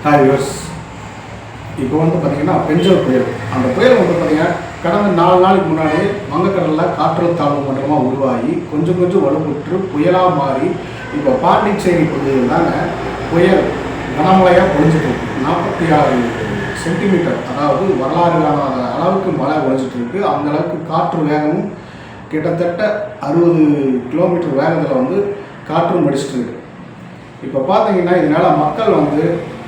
Hi use. இப்போ பார்த்தீங்கன்னா பெஞ்சல் புயல். அந்த புயல் பார்த்தீங்கன்னா கடந்த 4 நாளைக்கு முன்னாடி வங்கக்கடலில் காற்றழுத்த தாழ்வு மண்டலமாக உருவாகி கொஞ்சம் கொஞ்சம் வலுப்பெற்று புயலாக மாறி இப்போ பாண்டிச்சேரி பகுதியில் தாங்க புயல் கனமழையாக பொழிஞ்சிட்ருக்கு. 46 சென்டிமீட்டர், அதாவது வரலாறு காணாத அளவுக்கு மழை பொழிஞ்சிட்ருக்கு. அந்த அளவுக்கு காற்று வேகமும் கிட்டத்தட்ட 60 கிலோமீட்டர் வேகத்தில் காற்றும் அடிச்சிட்டு இருக்கு. இப்போ பார்த்தீங்கன்னா இதனால் மக்கள்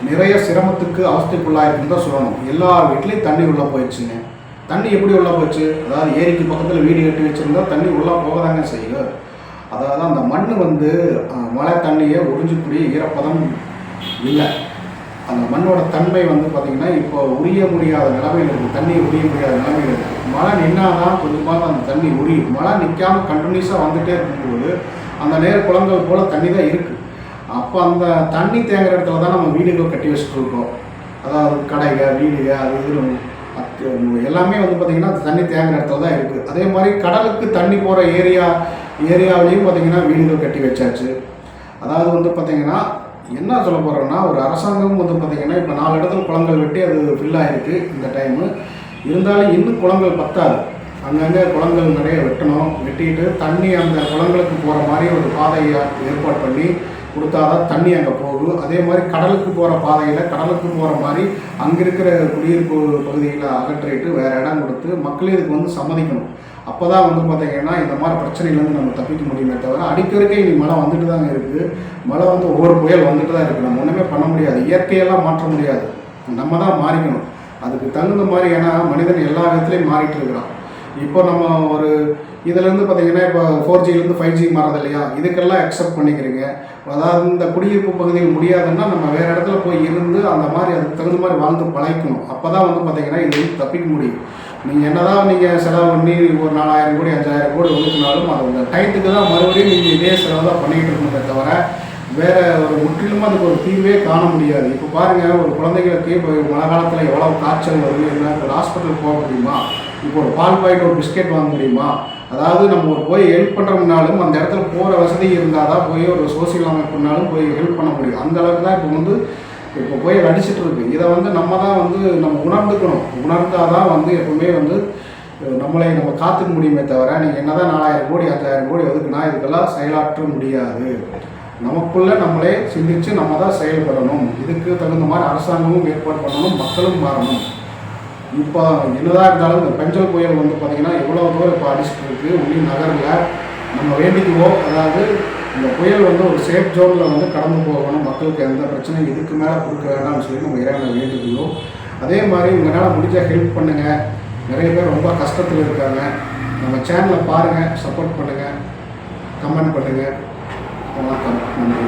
நிறைய சிரமத்துக்கு அவஸ்தைக்குள்ளாயிருக்குன்னு தான் சொல்லணும். எல்லா வீட்லேயும் தண்ணி உள்ளே போயிடுச்சுங்க. தண்ணி எப்படி உள்ளே போச்சு? அதாவது ஏரிக்கு பக்கத்தில் வீடு கட்டி வச்சுருந்தா தண்ணி உள்ளே போகதாங்க செய்யும். அதாவது அந்த மண் மழை தண்ணியை உறிஞ்சக்கூடிய ஈரப்பதம் இல்லை. அந்த மண்ணோட தன்மை பார்த்திங்கன்னா இப்போ உரிய முடியாத நிலைமையில் இருக்குது. தண்ணி உரிய முடியாத நிலைமையில் இருக்குது. மழை நின்னாதான் கொஞ்சமாக அந்த தண்ணி உரியும். மழை நிற்காமல் கண்டினியூஸாக வந்துகிட்டே இருக்கும்போது அந்த நேர் குளங்கள் போல் தண்ணி தான் இருக்குது. அப்போ அந்த தண்ணி தேங்குற இடத்துல தான் நம்ம வீடுகள் கட்டி வச்சுட்டு இருக்கோம். அதாவது கடைகள், வீடுகள், அது இது எல்லாமே பார்த்திங்கன்னா தண்ணி தேங்குற இடத்துல தான் இருக்குது. அதே மாதிரி கடலுக்கு தண்ணி போகிற ஏரியாவிலையும் பார்த்திங்கன்னா வீடுகள் கட்டி வச்சாச்சு. அதாவது பார்த்திங்கன்னா என்ன சொல்ல போகிறோன்னா, ஒரு அரசாங்கம் பார்த்திங்கன்னா இப்போ 4 இடத்துல குளங்கள் வெட்டி அது ஃபில் ஆகிருக்கு இந்த டைமு. இருந்தாலும் இன்னும் குளங்கள் பத்தாது. அங்கங்கே குளங்கள் நிறைய வெட்டிட்டு தண்ணி அந்த குளங்களுக்கு போகிற மாதிரி ஒரு பாதையை ஏற்பாடு பண்ணி கொடுத்தாதான் தண்ணி அங்கே போகும். அதே மாதிரி கடலுக்கு போகிற பாதையில் கடலுக்கு போகிற மாதிரி அங்கே இருக்கிற குடியிருப்பு பகுதிகளை அகற்றிட்டு வேறு இடம் கொடுத்து மக்களே இதுக்கு சம்மதிக்கணும். அப்போ தான் பார்த்திங்கன்னா இந்த மாதிரி பிரச்சனையிலேருந்து நம்ம தப்பிக்க முடியுமே தவிர அடிக்கடிக்கே இனி மழை வந்துட்டு தாங்க இருக்குது. மழை ஒவ்வொரு புயல் வந்துட்டு தான் இருக்குது. நம்ம ஒன்றுமே பண்ண முடியாது. இயற்கையெல்லாம் மாற்ற முடியாது. நம்ம தான் மாறிக்கணும். அதுக்கு தகுந்த மாதிரி, ஏன்னா மனிதன் எல்லா விதத்துலேயும் மாறிட்டு இருக்கிறான். இப்போ நம்ம ஒரு இதிலேருந்து பார்த்திங்கன்னா இப்போ 4Gலேருந்து 5G மாறது இல்லையா, இதுக்கெல்லாம் அக்செப்ட் பண்ணிக்கிறீங்க. அதாவது இந்த குடியிருப்பு பகுதியில் முடியாதுன்னா நம்ம வேறு இடத்துல போய் இருந்து அந்த மாதிரி அதுக்கு தகுந்த மாதிரி வாழ்ந்து பழகிக்கணும். அப்போ தான் பார்த்திங்கன்னா இது தப்பிக்க முடியும். நீங்கள் என்ன தான் நீங்கள் செலவு பண்ணி ஒரு 4000 கோடி 5000 கோடி ஒதுக்கினாலும் அது அந்த டைத்துக்கு தான் மறுபடியும் நீங்கள் இதே செலவு தான் பண்ணிகிட்டு இருக்கணுமே தவிர வேறு ஒரு முற்றிலுமாக அதுக்கு ஒரு தீர்வே காண முடியாது. இப்போ பாருங்கள், ஒரு குழந்தைகளுக்கு இப்போ மழை காலத்தில் எவ்வளோ காய்ச்சல் வருது, என்ன ஒரு ஹாஸ்பிட்டல் போக முடியுமா? இப்போ ஒரு பால் பாக்கெட் ஒரு பிஸ்கெட் வாங்க முடியுமா? அதாவது நம்ம போய் ஹெல்ப் பண்ணுறோம்னாலும் அந்த இடத்துல போகிற வசதி இருந்தால் தான் போய் ஒரு சோசியல் அமைப்புனாலும் போய் ஹெல்ப் பண்ண முடியும். அந்த அளவுக்கு தான் இப்போ போய் அடிச்சுட்டு இருக்கு. இதை நம்ம தான் நம்ம உணர்ந்துக்கணும். உணர்ந்தால் தான் எப்பவுமே நம்மளை நம்ம காத்துக்க முடியுமே தவிர நீங்கள் என்ன தான் 4000 கோடி 5000 கோடி ஒதுக்குனா இதுக்கெல்லாம் செயலாற்ற முடியாது. நமக்குள்ளே நம்மளே சிந்தித்து நம்ம தான் செயல்படணும். இதுக்கு தகுந்த மாதிரி அரசாங்கமும் ஏற்பாடு பண்ணணும், மக்களும் மாறணும். இப்போ என்னதான் இருந்தாலும் இந்த பெஞ்சல் புயல் பார்த்திங்கன்னா எவ்வளோ தூரம் இப்போ அடிச்சுட்டு இருக்குது. உள்ளி நகரில் நம்ம வேண்டிக்குவோம். அதாவது இந்த புயல் ஒரு சேஃப் ஜோனில் கடந்து போகணும். மக்களுக்கு எந்த பிரச்சனையும் இதுக்கு மேலே கொடுக்க வேண்டாம்னு சொல்லி நம்ம இறைவனை வேண்டிக்குவோம். அதே மாதிரி உங்களால் முடிஞ்சால் ஹெல்ப் பண்ணுங்கள். நிறைய பேர் ரொம்ப கஷ்டத்தில் இருக்காங்க. நம்ம சேனலை பாருங்கள், சப்போர்ட் பண்ணுங்கள், கமெண்ட் பண்ணுங்கள். வணக்கம், நன்றி.